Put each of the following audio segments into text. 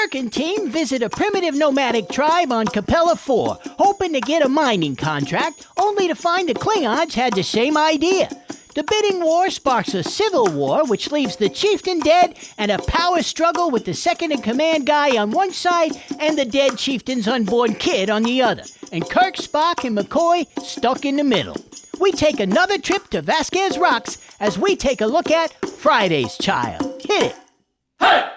Kirk and team visit a primitive nomadic tribe on Capella IV, hoping to get a mining contract, only to find the Klingons had the same idea. The bidding war sparks a civil war, which leaves the chieftain dead and a power struggle with the second-in-command guy on one side and the dead chieftain's unborn kid on the other, and Kirk, Spock, and McCoy stuck in the middle. We take another trip to Vasquez Rocks as we take a look at Friday's Child. Hit it! Hey!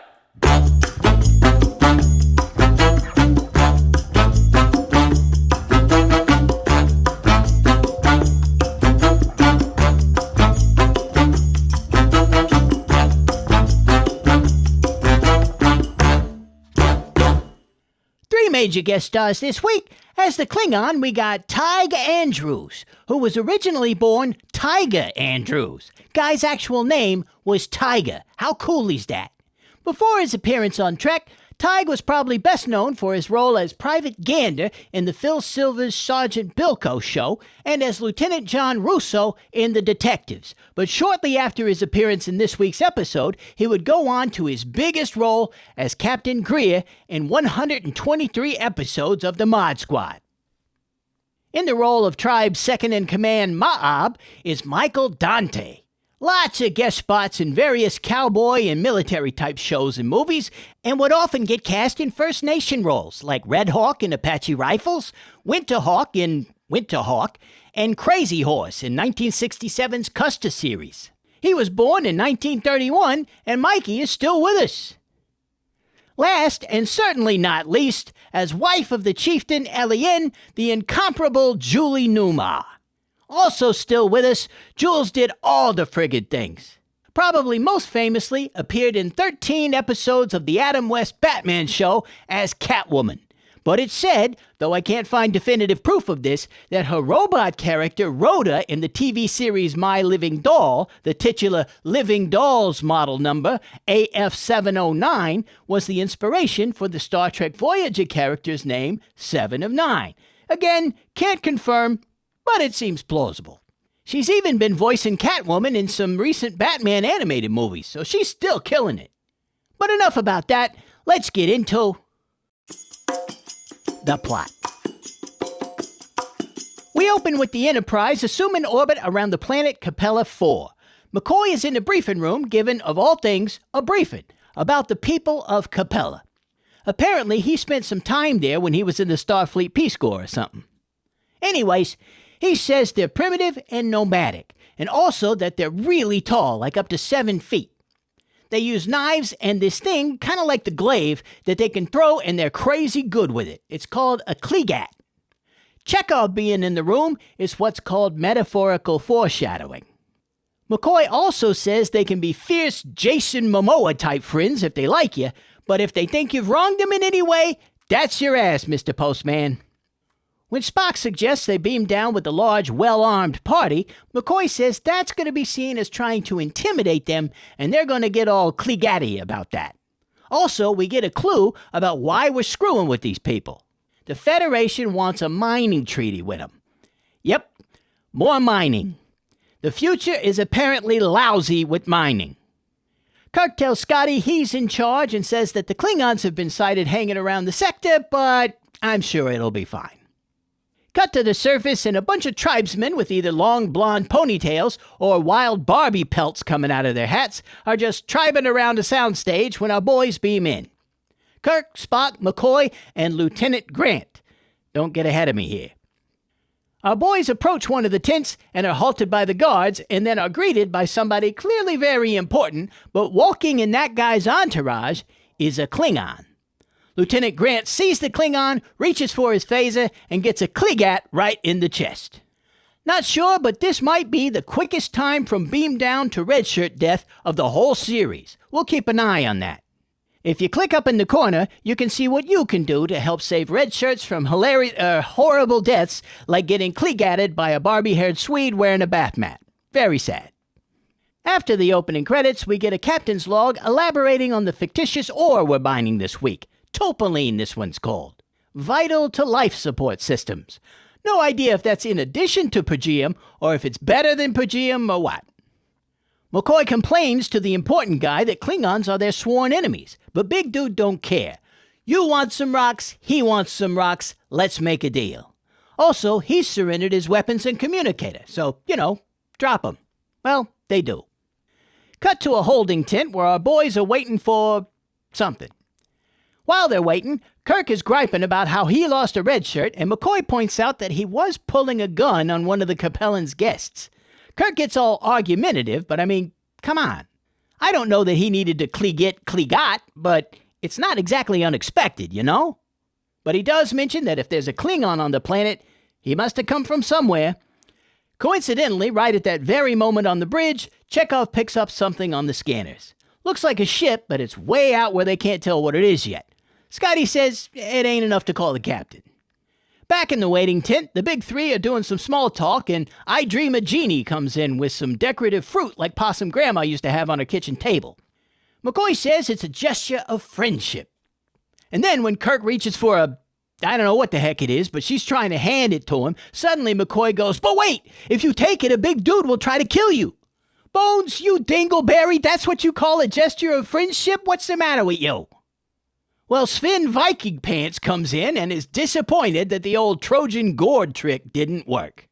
Major guest stars this week. As the Klingon, we got Tig Andrews, who was originally born Tiger Andrews. Guy's actual name was Tiger. How cool is that? Before his appearance on Trek, Tig was probably best known for his role as Private Gander in the Phil Silvers' Sergeant Bilko show and as Lieutenant John Russo in The Detectives. But shortly after his appearance in this week's episode, he would go on to his biggest role as Captain Greer in 123 episodes of the Mod Squad. In the role of Tribe's second-in-command Ma'ab is Michael Dante. Lots of guest spots in various cowboy and military-type shows and movies, and would often get cast in First Nation roles, like Red Hawk in Apache Rifles, Winterhawk in Winterhawk, and Crazy Horse in 1967's Custer series. He was born in 1931, and Mikey is still with us. Last, and certainly not least, as wife of the chieftain Elien, the incomparable Julie Newmar. Also still with us, Jules did all the friggin' things. Probably most famously appeared in 13 episodes of the Adam West Batman show as Catwoman. But it's said, though I can't find definitive proof of this, that her robot character Rhoda in the TV series My Living Doll, the titular Living Dolls model number AF709, was the inspiration for the Star Trek Voyager character's name 7 of 9. Again, can't confirm, but it seems plausible. She's even been voicing Catwoman in some recent Batman animated movies, so she's still killing it. But enough about that, let's get into the plot. We open with the Enterprise assuming orbit around the planet Capella IV. McCoy is in the briefing room given, of all things, a briefing about the people of Capella. Apparently, he spent some time there when he was in the Starfleet Peace Corps or something. Anyways, he says they're primitive and nomadic, and also that they're really tall, like up to 7 feet. They use knives and this thing, kind of like the glaive, that they can throw, and they're crazy good with it. It's called a Kligat. Chekhov being in the room is what's called metaphorical foreshadowing. McCoy also says they can be fierce Jason Momoa-type friends if they like you, but if they think you've wronged them in any way, that's your ass, Mr. Postman. When Spock suggests they beam down with a large, well-armed party, McCoy says that's going to be seen as trying to intimidate them, and they're going to get all Kligatty about that. Also, we get a clue about why we're screwing with these people. The Federation wants a mining treaty with them. Yep, more mining. The future is apparently lousy with mining. Kirk tells Scotty he's in charge and says that the Klingons have been sighted hanging around the sector, but I'm sure it'll be fine. Cut to the surface, and a bunch of tribesmen with either long blonde ponytails or wild Barbie pelts coming out of their hats are just tribing around a soundstage when our boys beam in. Kirk, Spock, McCoy, and Lieutenant Grant. Don't get ahead of me here. Our boys approach one of the tents and are halted by the guards and then are greeted by somebody clearly very important, but walking in that guy's entourage is a Klingon. Lieutenant Grant sees the Klingon, reaches for his phaser, and gets a Kligat right in the chest. Not sure, but this might be the quickest time from beam down to redshirt death of the whole series. We'll keep an eye on that. If you click up in the corner, you can see what you can do to help save red shirts from horrible deaths like getting Kligatted by a Barbie-haired Swede wearing a bath mat. Very sad. After the opening credits, we get a captain's log elaborating on the fictitious ore we're mining this week. Topaline, this one's called. Vital to life support systems. No idea if that's in addition to Pagium, or if it's better than Pagium, or what. McCoy complains to the important guy that Klingons are their sworn enemies, but Big Dude don't care. You want some rocks, he wants some rocks, let's make a deal. Also, he surrendered his weapons and communicator, so, drop them. Well, they do. Cut to a holding tent where our boys are waiting for something. While they're waiting, Kirk is griping about how he lost a red shirt, and McCoy points out that he was pulling a gun on one of the Capellan's guests. Kirk gets all argumentative, but come on. I don't know that he needed to Kligot, but it's not exactly unexpected, But he does mention that if there's a Klingon on the planet, he must have come from somewhere. Coincidentally, right at that very moment on the bridge, Chekhov picks up something on the scanners. Looks like a ship, but it's way out where they can't tell what it is yet. Scotty says it ain't enough to call the captain. Back in the waiting tent, the big three are doing some small talk, and I Dream a Genie comes in with some decorative fruit like Possum Grandma used to have on her kitchen table. McCoy says it's a gesture of friendship. And then when Kirk reaches for I don't know what the heck it is, but she's trying to hand it to him, suddenly McCoy goes, "But wait! If you take it, a big dude will try to kill you." "Bones, you dingleberry, that's what you call a gesture of friendship? What's the matter with you?" Well, Sven Viking Pants comes in and is disappointed that the old Trojan gourd trick didn't work.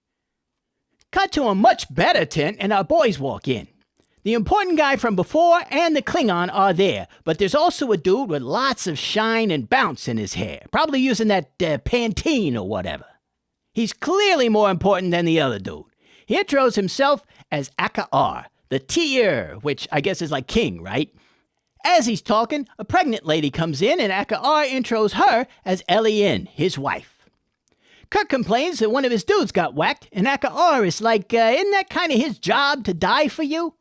Cut to a much better tent and our boys walk in. The important guy from before and the Klingon are there, but there's also a dude with lots of shine and bounce in his hair, probably using that Pantene or whatever. He's clearly more important than the other dude. He intros himself as Akar, the Tier, which I guess is like king, right? As he's talking, a pregnant lady comes in and Akar intros her as Elien, his wife. Kirk complains that one of his dudes got whacked, and Akar is like, isn't that kind of his job to die for you?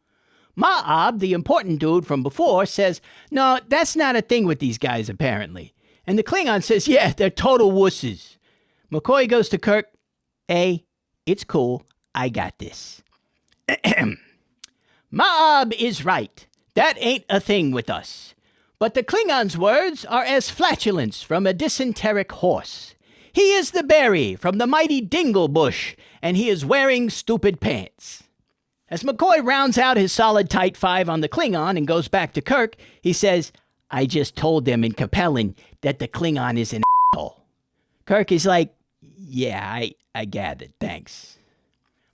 Ma'ab, the important dude from before, says, no, that's not a thing with these guys apparently. And the Klingon says, yeah, they're total wusses. McCoy goes to Kirk, it's cool, I got this. Ma'ab is right. That ain't a thing with us. But the Klingon's words are as flatulence from a dysenteric horse. He is the berry from the mighty dingle bush, and he is wearing stupid pants. As McCoy rounds out his solid tight 5 on the Klingon and goes back to Kirk, he says, I just told them in Capellan that the Klingon is an asshole. Kirk is like, yeah, I gathered, thanks.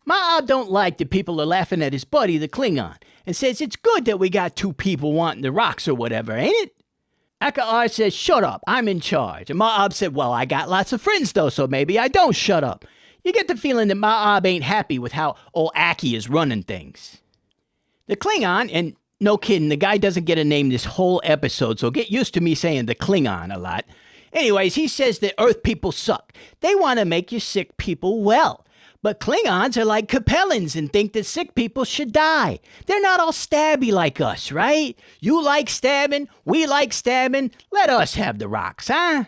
Ma'ab don't like that people are laughing at his buddy, the Klingon, and says it's good that we got 2 people wanting the rocks or whatever, ain't it? Akar says, shut up, I'm in charge. And Ma'ab said, well, I got lots of friends though, so maybe I don't shut up. You get the feeling that Ma'ab ain't happy with how old Aki is running things. The Klingon, and no kidding, the guy doesn't get a name this whole episode, so get used to me saying the Klingon a lot. Anyways, he says that Earth people suck. They want to make your sick people well. But Klingons are like Capellans and think that sick people should die. They're not all stabby like us, right? You like stabbing, we like stabbing. Let us have the rocks, huh?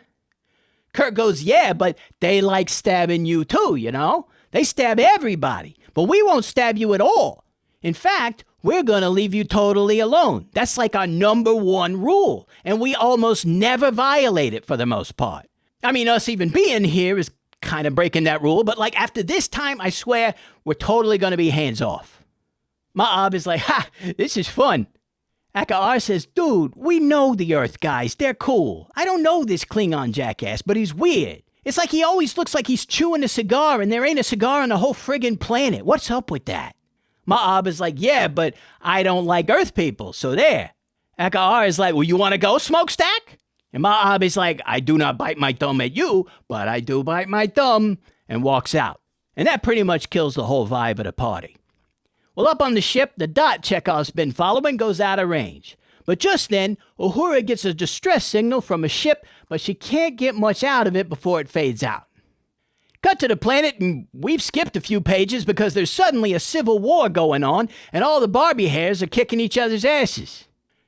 Kirk goes, yeah, but they like stabbing you too, you know? They stab everybody, but we won't stab you at all. In fact, we're gonna leave you totally alone. That's like our #1 rule, and we almost never violate it for the most part. I mean, us even being here is kind of breaking that rule, but like after this time, I swear, we're totally gonna be hands off. Ma'ab is like, ha, this is fun. Akar says, dude, we know the Earth guys, they're cool. I don't know this Klingon jackass, but he's weird. It's like he always looks like he's chewing a cigar and there ain't a cigar on the whole friggin' planet. What's up with that? Ma'ab is like, yeah, but I don't like Earth people, so there. Akar is like, well, you want to go, Smokestack? And Ma'ab is like, I do not bite my thumb at you, but I do bite my thumb, and walks out. And that pretty much kills the whole vibe of the party. Well, up on the ship, the dot Chekhov's been following goes out of range. But just then, Uhura gets a distress signal from a ship, but she can't get much out of it before it fades out. Cut to the planet, and we've skipped a few pages because there's suddenly a civil war going on, and all the Barbie hairs are kicking each other's asses.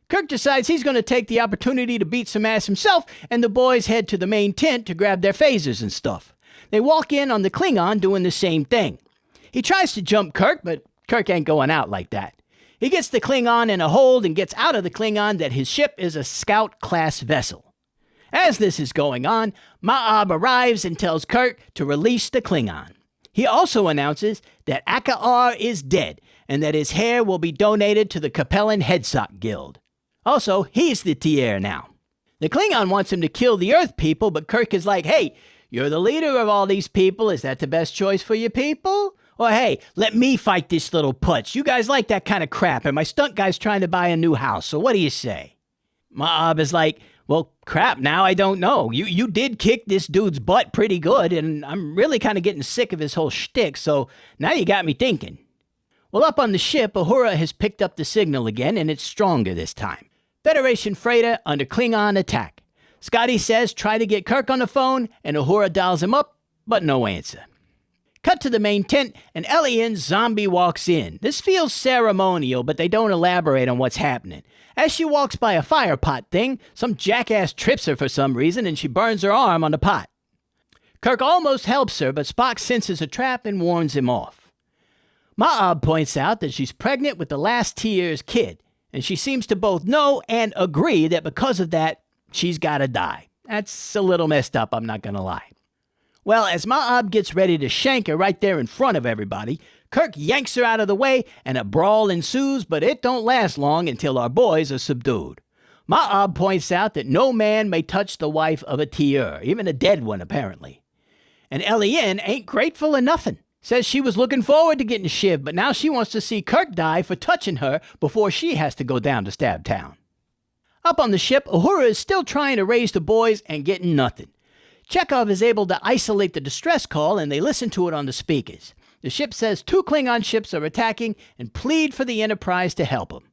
Kirk decides he's going to take the opportunity to beat some ass himself, and the boys head to the main tent to grab their phasers and stuff. They walk in on the Klingon doing the same thing. He tries to jump Kirk, but Kirk ain't going out like that. He gets the Klingon in a hold and gets out of the Klingon that his ship is a scout-class vessel. As this is going on, Ma'ab arrives and tells Kirk to release the Klingon. He also announces that Akar is dead and that his hair will be donated to the Capellan Headsock Guild. Also, he's the Tier now. The Klingon wants him to kill the Earth people, but Kirk is like, hey, you're the leader of all these people. Is that the best choice for your people? Or hey, let me fight this little putz. You guys like that kind of crap, and my stunt guy's trying to buy a new house, so what do you say? Ma'ab is like, well, crap, now I don't know. You did kick this dude's butt pretty good, and I'm really kind of getting sick of his whole shtick, so now you got me thinking. Well, up on the ship, Uhura has picked up the signal again, and it's stronger this time. Federation freighter under Klingon attack. Scotty says try to get Kirk on the phone, and Uhura dials him up, but no answer. Cut to the main tent, and Elian's zombie walks in. This feels ceremonial, but they don't elaborate on what's happening. As she walks by a fire pot thing, some jackass trips her for some reason, and she burns her arm on the pot. Kirk almost helps her, but Spock senses a trap and warns him off. Ma'ab points out that she's pregnant with the last tier's kid, and she seems to both know and agree that because of that, she's gotta die. That's a little messed up, I'm not gonna lie. Well, as Ma'ab gets ready to shank her right there in front of everybody, Kirk yanks her out of the way, and a brawl ensues, but it don't last long until our boys are subdued. Ma'ab points out that no man may touch the wife of a tier, even a dead one, apparently. And Elian ain't grateful or nothing. Says she was looking forward to getting shivved, but now she wants to see Kirk die for touching her before she has to go down to Stab Town. Up on the ship, Uhura is still trying to raise the boys and getting nothing. Chekhov is able to isolate the distress call, and they listen to it on the speakers. The ship says 2 Klingon ships are attacking and plead for the Enterprise to help them.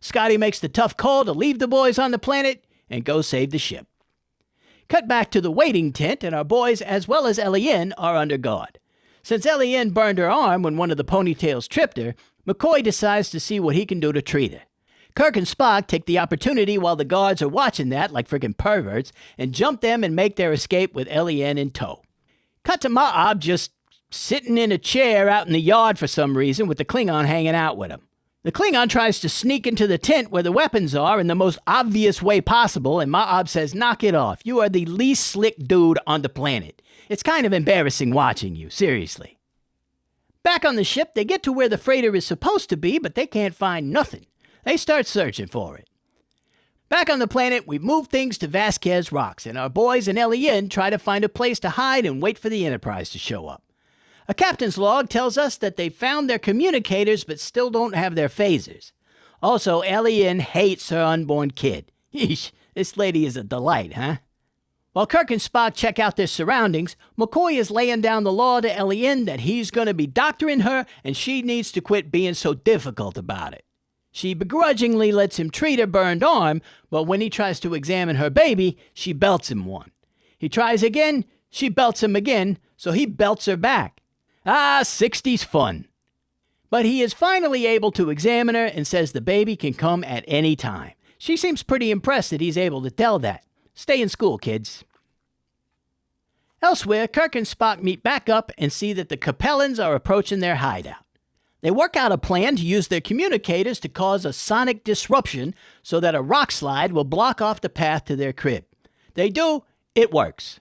Scotty makes the tough call to leave the boys on the planet and go save the ship. Cut back to the waiting tent, and our boys, as well as Elian, are under guard. Since Elian burned her arm when one of the ponytails tripped her, McCoy decides to see what he can do to treat her. Kirk and Spock take the opportunity while the guards are watching that like freaking perverts and jump them and make their escape with Elian in tow. Cut to Ma'ab just sitting in a chair out in the yard for some reason with the Klingon hanging out with him. The Klingon tries to sneak into the tent where the weapons are in the most obvious way possible, and Ma'ab says, knock it off. You are the least slick dude on the planet. It's kind of embarrassing watching you, seriously. Back on the ship, they get to where the freighter is supposed to be, but they can't find nothing. They start searching for it. Back on the planet, we move things to Vasquez Rocks, and our boys and Elian try to find a place to hide and wait for the Enterprise to show up. A captain's log tells us that they found their communicators but still don't have their phasers. Also, Elian hates her unborn kid. Yeesh, this lady is a delight, huh? While Kirk and Spock check out their surroundings, McCoy is laying down the law to Elian that he's going to be doctoring her and she needs to quit being so difficult about it. She begrudgingly lets him treat her burned arm, but when he tries to examine her baby, she belts him one. He tries again, she belts him again, so he belts her back. 60s fun. But he is finally able to examine her and says the baby can come at any time. She seems pretty impressed that he's able to tell that. Stay in school, kids. Elsewhere, Kirk and Spock meet back up and see that the Capellans are approaching their hideout. They work out a plan to use their communicators to cause a sonic disruption so that a rock slide will block off the path to their crib. They do, it works.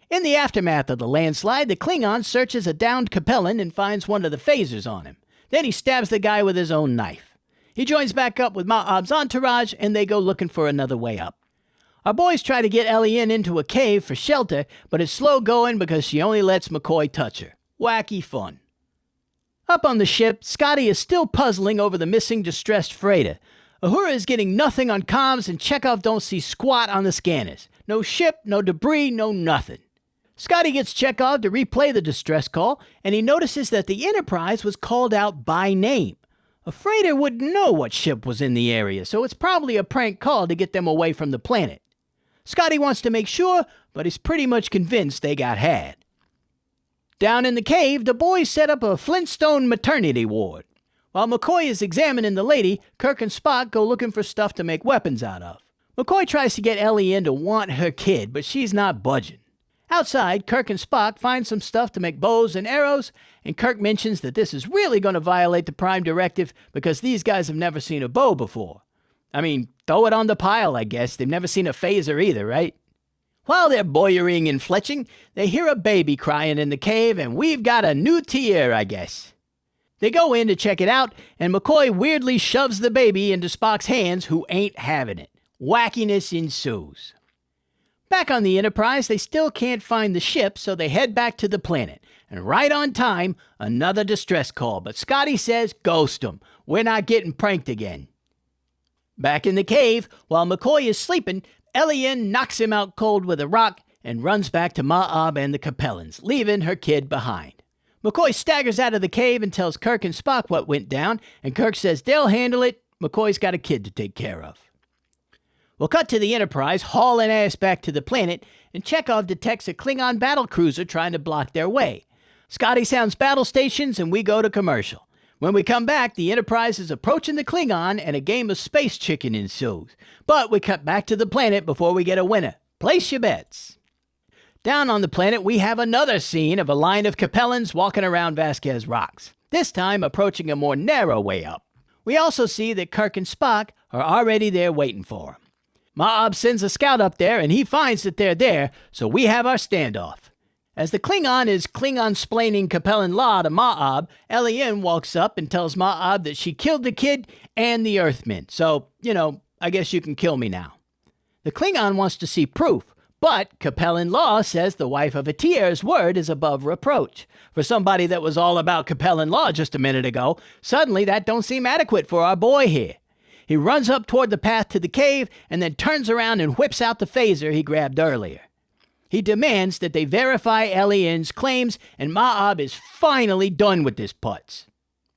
In the aftermath of the landslide, the Klingon searches a downed Capellan and finds one of the phasers on him. Then he stabs the guy with his own knife. He joins back up with Ma'ab's entourage, and they go looking for another way up. Our boys try to get Elian into a cave for shelter, but it's slow going because she only lets McCoy touch her. Wacky fun. Up on the ship, Scotty is still puzzling over the missing distressed freighter. Uhura is getting nothing on comms, and Chekhov don't see squat on the scanners. No ship, no debris, no nothing. Scotty gets Chekhov to replay the distress call, and he notices that the Enterprise was called out by name. A freighter wouldn't know what ship was in the area, so it's probably a prank call to get them away from the planet. Scotty wants to make sure, but he's pretty much convinced they got had. Down in the cave, the boys set up a Flintstone maternity ward. While McCoy is examining the lady, Kirk and Spock go looking for stuff to make weapons out of. McCoy tries to get Elian to want her kid, but she's not budging. Outside, Kirk and Spock find some stuff to make bows and arrows, and Kirk mentions that this is really going to violate the Prime Directive because these guys have never seen a bow before. I mean, throw it on the pile, I guess. They've never seen a phaser either, right? While they're boyering and fletching, they hear a baby crying in the cave, and we've got a new tier, I guess. They go in to check it out, and McCoy weirdly shoves the baby into Spock's hands, who ain't having it. Wackiness ensues. Back on the Enterprise, they still can't find the ship, so they head back to the planet. And right on time, another distress call, but Scotty says, ghost 'em. We're not getting pranked again. Back in the cave, while McCoy is sleeping, Elian knocks him out cold with a rock and runs back to Ma'ab and the Capellans, leaving her kid behind. McCoy staggers out of the cave and tells Kirk and Spock what went down, and Kirk says they'll handle it. McCoy's got a kid to take care of. We'll cut to the Enterprise, hauling ass back to the planet, and Chekhov detects a Klingon battlecruiser trying to block their way. Scotty sounds battle stations, and we go to commercial. When we come back, the Enterprise is approaching the Klingon, and a game of space chicken ensues. But we cut back to the planet before we get a winner. Place your bets. Down on the planet, we have another scene of a line of Capellans walking around Vasquez Rocks, this time approaching a more narrow way up. We also see that Kirk and Spock are already there waiting for them. Ma'ab sends a scout up there, and he finds that they're there, so we have our standoff. As the Klingon is Klingon-splaining Capellan law to Ma'ab, Elian walks up and tells Ma'ab that she killed the kid and the Earthmen, so, I guess you can kill me now. The Klingon wants to see proof, but Capellan law says the wife of a Tier's word is above reproach. For somebody that was all about Capellan law just a minute ago, suddenly that don't seem adequate for our boy here. He runs up toward the path to the cave and then turns around and whips out the phaser he grabbed earlier. He demands that they verify Elian's claims, and Ma'ab is finally done with this putz.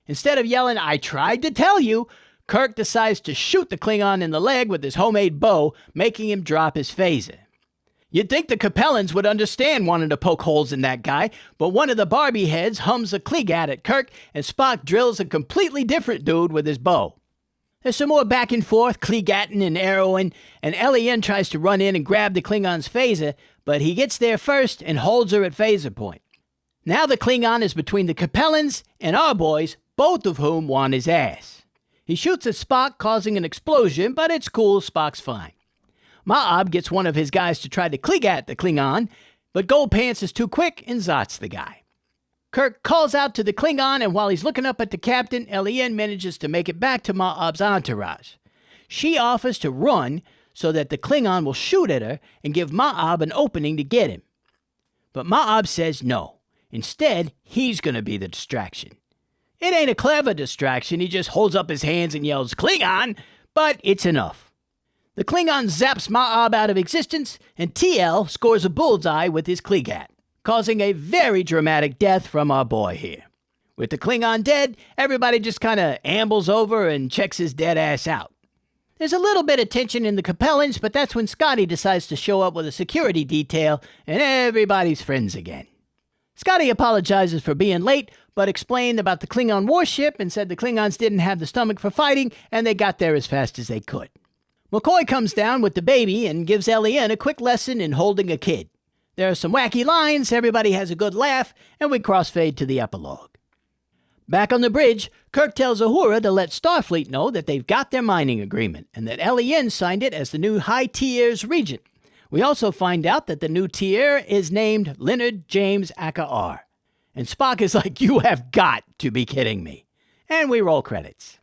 Instead of yelling, "I tried to tell you," Kirk decides to shoot the Klingon in the leg with his homemade bow, making him drop his phaser. You'd think the Capellans would understand wanting to poke holes in that guy, but one of the Barbie heads hums a Kligat at Kirk, and Spock drills a completely different dude with his bow. There's some more back and forth, Kligatting and arrowing, and Elian tries to run in and grab the Klingon's phaser, but he gets there first and holds her at phaser point. Now the Klingon is between the Capellans and our boys, both of whom want his ass. He shoots at Spock, causing an explosion, but it's cool, Spock's fine. Ma'ab gets one of his guys to try to Kligat the Klingon, but Gold Pants is too quick and zots the guy. Kirk calls out to the Klingon, and while he's looking up at the captain, Elian manages to make it back to Ma'ab's entourage. She offers to run so that the Klingon will shoot at her and give Ma'ab an opening to get him. But Ma'ab says no. Instead, he's going to be the distraction. It ain't a clever distraction, he just holds up his hands and yells, "Klingon!" But it's enough. The Klingon zaps Ma'ab out of existence, and TL scores a bullseye with his Kligat, causing a very dramatic death from our boy here. With the Klingon dead, everybody just kind of ambles over and checks his dead ass out. There's a little bit of tension in the Capellans, but that's when Scotty decides to show up with a security detail, and everybody's friends again. Scotty apologizes for being late, but explained about the Klingon warship and said the Klingons didn't have the stomach for fighting, and they got there as fast as they could. McCoy comes down with the baby and gives Elian a quick lesson in holding a kid. There are some wacky lines, everybody has a good laugh, and we crossfade to the epilogue. Back on the bridge, Kirk tells Uhura to let Starfleet know that they've got their mining agreement, and that Elian signed it as the new High Tier's regent. We also find out that the new Tier is named Leonard James Akar. And Spock is like, "You have got to be kidding me." And we roll credits.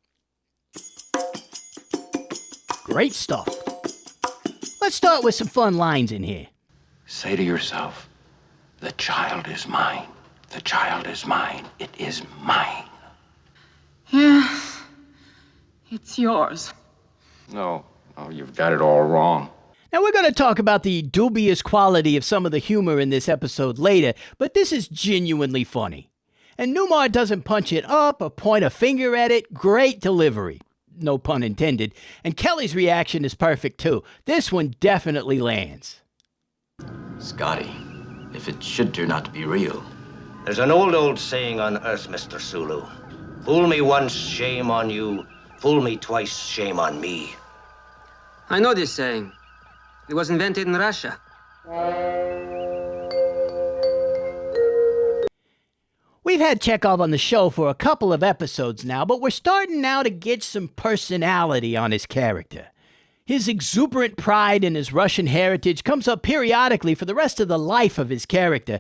Great stuff. Let's start with some fun lines in here. Say to yourself, "The child is mine. The child is mine. It is mine." Yeah, it's yours. No, you've got it all wrong. Now, we're going to talk about the dubious quality of some of the humor in this episode later, but this is genuinely funny. And Newmar doesn't punch it up or point a finger at it. Great delivery. No pun intended. And Kelly's reaction is perfect, too. This one definitely lands. Scotty, if it should turn out to be real. There's an old saying on Earth, Mr. Sulu. Fool me once, shame on you. Fool me twice, shame on me. I know this saying. It was invented in Russia. We've had Chekhov on the show for a couple of episodes now, but we're starting now to get some personality on his character. His exuberant pride in his Russian heritage comes up periodically for the rest of the life of his character,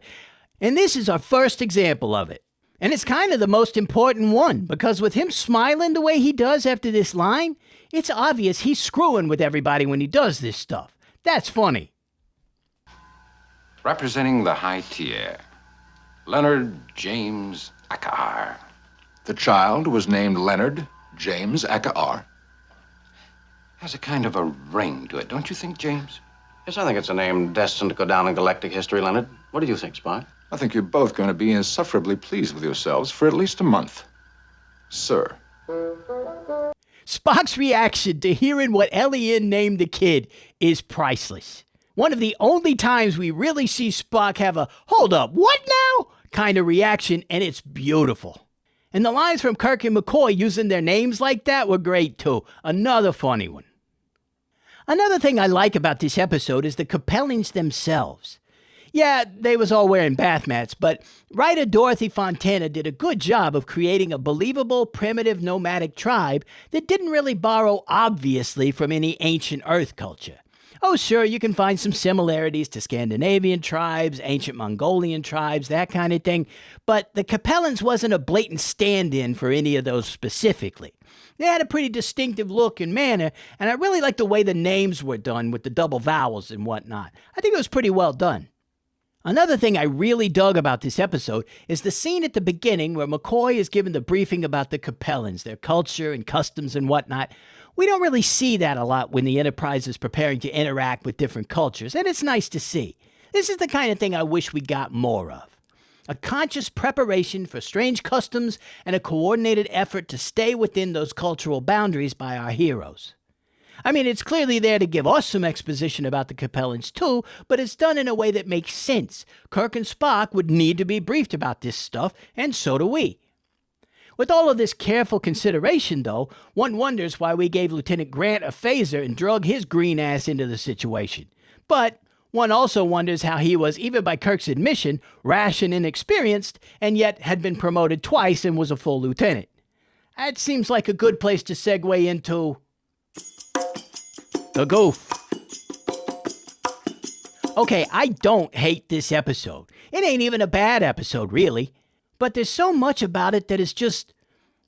and this is our first example of it. And it's kind of the most important one, because with him smiling the way he does after this line, it's obvious he's screwing with everybody when he does this stuff. That's funny. Representing the high tier, Leonard James Akar. The child was named Leonard James Akar. Has a kind of a ring to it, don't you think, James? Yes, I think it's a name destined to go down in galactic history, Leonard. What do you think, Spock? I think you're both going to be insufferably pleased with yourselves for at least a month. Sir. Spock's reaction to hearing what Elian named the kid is priceless. One of the only times we really see Spock have a, hold up, what now? Kind of reaction, and it's beautiful. And the lines from Kirk and McCoy using their names like that were great too. Another funny one. Another thing I like about this episode is the Capellans themselves. Yeah, they was all wearing bath mats, but writer Dorothy Fontana did a good job of creating a believable, primitive, nomadic tribe that didn't really borrow obviously from any ancient Earth culture. Oh, sure, you can find some similarities to Scandinavian tribes, ancient Mongolian tribes, that kind of thing, but the Capellans wasn't a blatant stand-in for any of those specifically. They had a pretty distinctive look and manner, and I really liked the way the names were done with the double vowels and whatnot. I think it was pretty well done. Another thing I really dug about this episode is the scene at the beginning where McCoy is given the briefing about the Capellans, their culture and customs and whatnot. We don't really see that a lot when the Enterprise is preparing to interact with different cultures, and it's nice to see. This is the kind of thing I wish we got more of. A conscious preparation for strange customs and a coordinated effort to stay within those cultural boundaries by our heroes. I mean, it's clearly there to give us some exposition about the Capellans too, but it's done in a way that makes sense. Kirk and Spock would need to be briefed about this stuff, and so do we. With all of this careful consideration, though, one wonders why we gave Lieutenant Grant a phaser and drug his green ass into the situation. But one also wonders how he was, even by Kirk's admission, rash and inexperienced, and yet had been promoted twice and was a full lieutenant. That seems like a good place to segue into the Goof. Okay, I don't hate this episode. It ain't even a bad episode, really. But there's so much about it that is just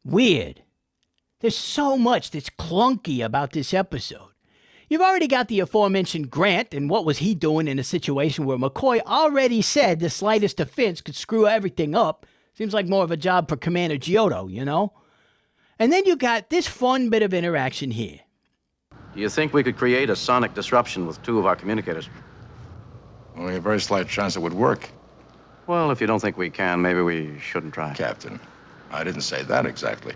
weird. There's so much that's clunky about this episode. You've already got the aforementioned Grant, and what was he doing in a situation where McCoy already said the slightest offense could screw everything up? Seems like more of a job for Commander Giotto, you know? And then you got this fun bit of interaction here. Do you think we could create a sonic disruption with two of our communicators? Only a very slight chance it would work. Well, if you don't think we can, maybe we shouldn't try. Captain, I didn't say that exactly.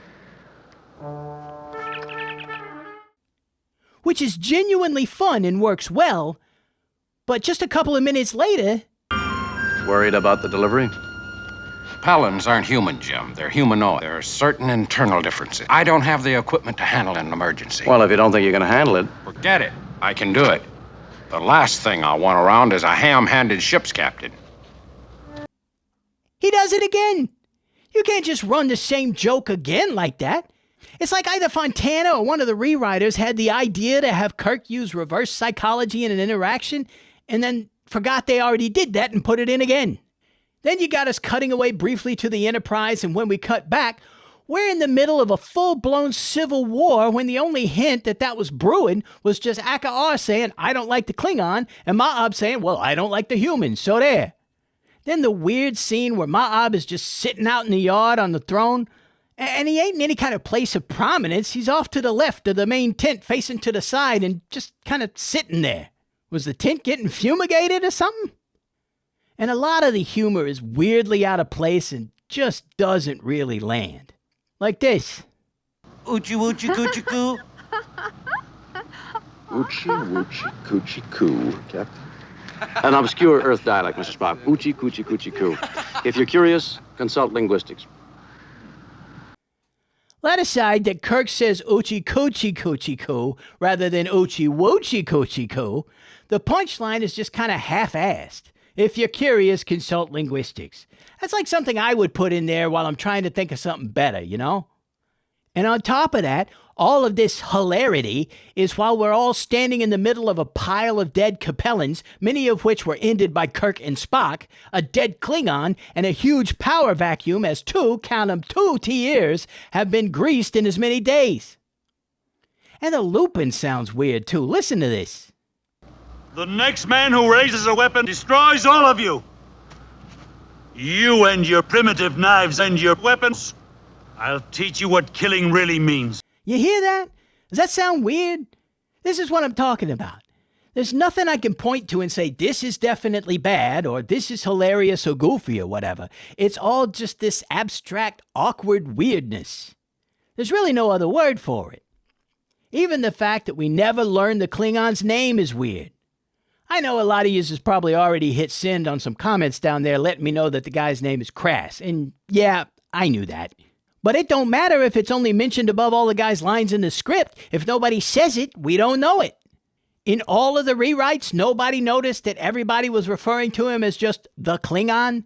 Which is genuinely fun and works well, but just a couple of minutes later... Worried about the delivery? Capellans aren't human, Jim. They're humanoid. There are certain internal differences. I don't have the equipment to handle an emergency. Well, if you don't think you're going to handle it... Forget it. I can do it. The last thing I want around is a ham-handed ship's captain. He does it again. You can't just run the same joke again like that. It's like either Fontana or one of the rewriters had the idea to have Kirk use reverse psychology in an interaction and then forgot they already did that and put it in again. Then you got us cutting away briefly to the Enterprise, and when we cut back, we're in the middle of a full-blown civil war when the only hint that was brewing was just Akar saying, I don't like the Klingon, and Ma'ab saying, well, I don't like the humans, so there. Then the weird scene where Ma'ab is just sitting out in the yard on the throne, and he ain't in any kind of place of prominence. He's off to the left of the main tent facing to the side and just kind of sitting there. Was the tent getting fumigated or something? And a lot of the humor is weirdly out of place and just doesn't really land. Like this. Oochie woochie coochie coo. Oochie woochie coochie coo, Captain. An obscure Earth dialect, Mr. Spock. Oochie coochie coochie coo. If you're curious, consult linguistics. Let aside that Kirk says oochie coochie coochie coo rather than oochie woochie coochie coo, the punchline is just kind of half-assed. If you're curious, consult linguistics. That's like something I would put in there while I'm trying to think of something better, you know? And on top of that, All of this hilarity is while we're all standing in the middle of a pile of dead Capellans, many of which were ended by Kirk and Spock, a dead Klingon, and a huge power vacuum as two TOS have been greased in as many days. And the looping sounds weird too. Listen to this. The next man who raises a weapon destroys all of you. You and your primitive knives and your weapons. I'll teach you what killing really means. You hear that? Does that sound weird? This is what I'm talking about. There's nothing I can point to and say, this is definitely bad, or this is hilarious or goofy or whatever. It's all just this abstract, awkward weirdness. There's really no other word for it. Even the fact that we never learned the Klingon's name is weird. I know a lot of you has probably already hit send on some comments down there letting me know that the guy's name is Crass. And yeah, I knew that. But it don't matter if it's only mentioned above all the guy's lines in the script. If nobody says it, we don't know it. In all of the rewrites, nobody noticed that everybody was referring to him as just the Klingon.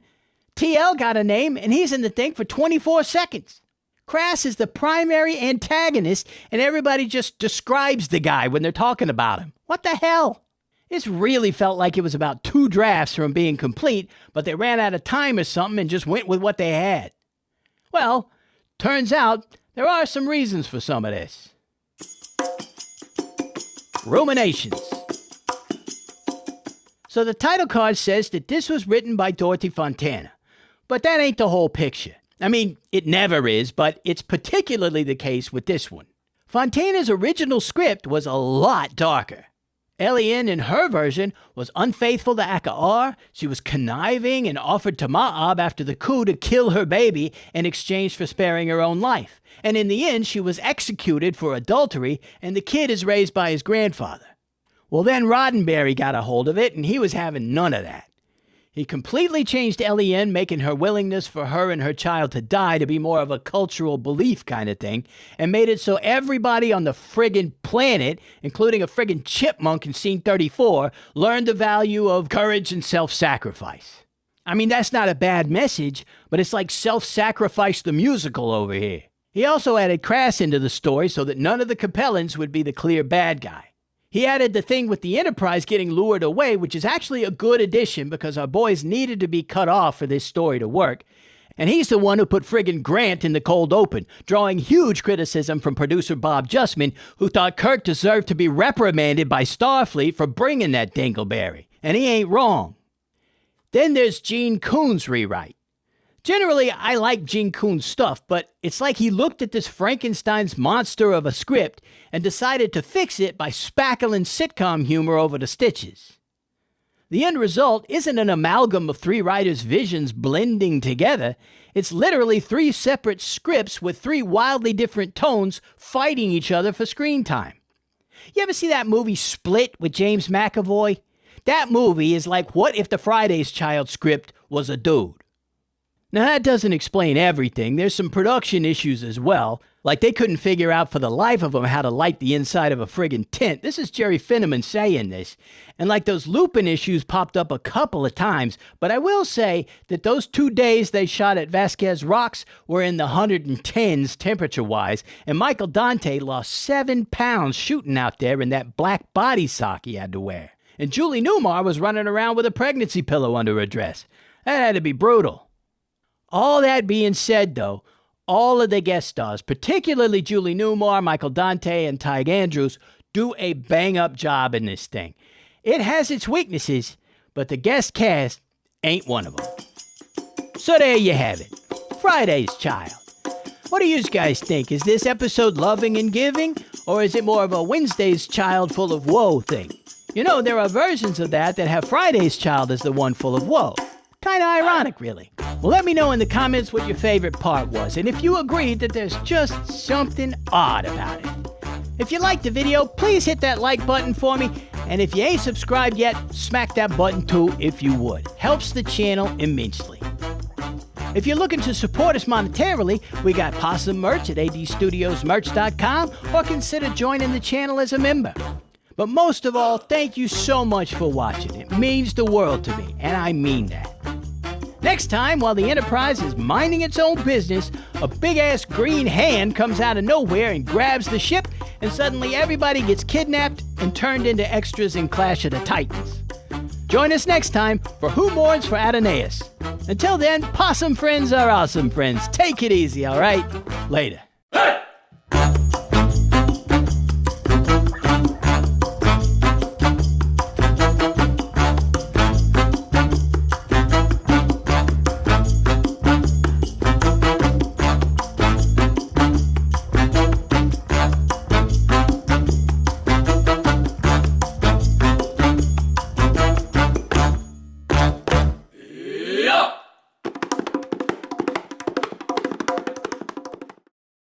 TL got a name, and he's in the thing for 24 seconds. Crass is the primary antagonist, and everybody just describes the guy when they're talking about him. What the hell? This really felt like it was about 2 drafts from being complete, but they ran out of time or something and just went with what they had. Well, turns out there are some reasons for some of this. Ruminations. So the title card says that this was written by Dorothy Fontana, but that ain't the whole picture. I mean, it never is, but it's particularly the case with this one. Fontana's original script was a lot darker. Elian, in her version, was unfaithful to Aka'ar. She was conniving and offered to Ma'ab after the coup to kill her baby in exchange for sparing her own life. And in the end, she was executed for adultery, and the kid is raised by his grandfather. Well, then Roddenberry got a hold of it, and he was having none of that. He completely changed Elian, making her willingness for her and her child to die to be more of a cultural belief kind of thing, and made it so everybody on the friggin' planet, including a friggin' chipmunk in scene 34, learned the value of courage and self-sacrifice. I mean, that's not a bad message, but it's like Self-Sacrifice the Musical over here. He also added Crass into the story so that none of the Capellans would be the clear bad guy. He added the thing with the Enterprise getting lured away, which is actually a good addition because our boys needed to be cut off for this story to work. And he's the one who put friggin' Grant in the cold open, drawing huge criticism from producer Bob Justman, who thought Kirk deserved to be reprimanded by Starfleet for bringing that dingleberry. And he ain't wrong. Then there's Gene Coon's rewrite. Generally, I like Gene Coon's stuff, but it's like he looked at this Frankenstein's monster of a script and decided to fix it by spackling sitcom humor over the stitches. The end result isn't an amalgam of 3 writers' visions blending together. It's literally 3 separate scripts with 3 wildly different tones fighting each other for screen time. You ever see that movie Split with James McAvoy? That movie is like what if the Friday's Child script was a dude. Now, that doesn't explain everything. There's some production issues as well. Like they couldn't figure out for the life of them how to light the inside of a friggin' tent. This is Jerry Finneman saying this. And like those looping issues popped up a couple of times. But I will say that those 2 days they shot at Vasquez Rocks were in the 110s temperature-wise. And Michael Dante lost 7 pounds shooting out there in that black body sock he had to wear. And Julie Newmar was running around with a pregnancy pillow under her dress. That had to be brutal. All that being said, though, all of the guest stars, particularly Julie Newmar, Michael Dante, and Tig Andrews, do a bang-up job in this thing. It has its weaknesses, but the guest cast ain't one of them. So there you have it. Friday's Child. What do you guys think? Is this episode loving and giving, or is it more of a Wednesday's Child full of woe thing? You know, there are versions of that have Friday's Child as the one full of woe. Kind of ironic, really. Well, let me know in the comments what your favorite part was, and if you agreed that there's just something odd about it. If you liked the video, please hit that like button for me, and if you ain't subscribed yet, smack that button too if you would. Helps the channel immensely. If you're looking to support us monetarily, we got Possum merch at adstudiosmerch.com, or consider joining the channel as a member. But most of all, thank you so much for watching. It means the world to me, and I mean that. Next time, while the Enterprise is minding its own business, a big-ass green hand comes out of nowhere and grabs the ship, and suddenly everybody gets kidnapped and turned into extras in Clash of the Titans. Join us next time for Who Mourns for Adonais. Until then, possum friends are awesome friends. Take it easy, all right? Later. Hey!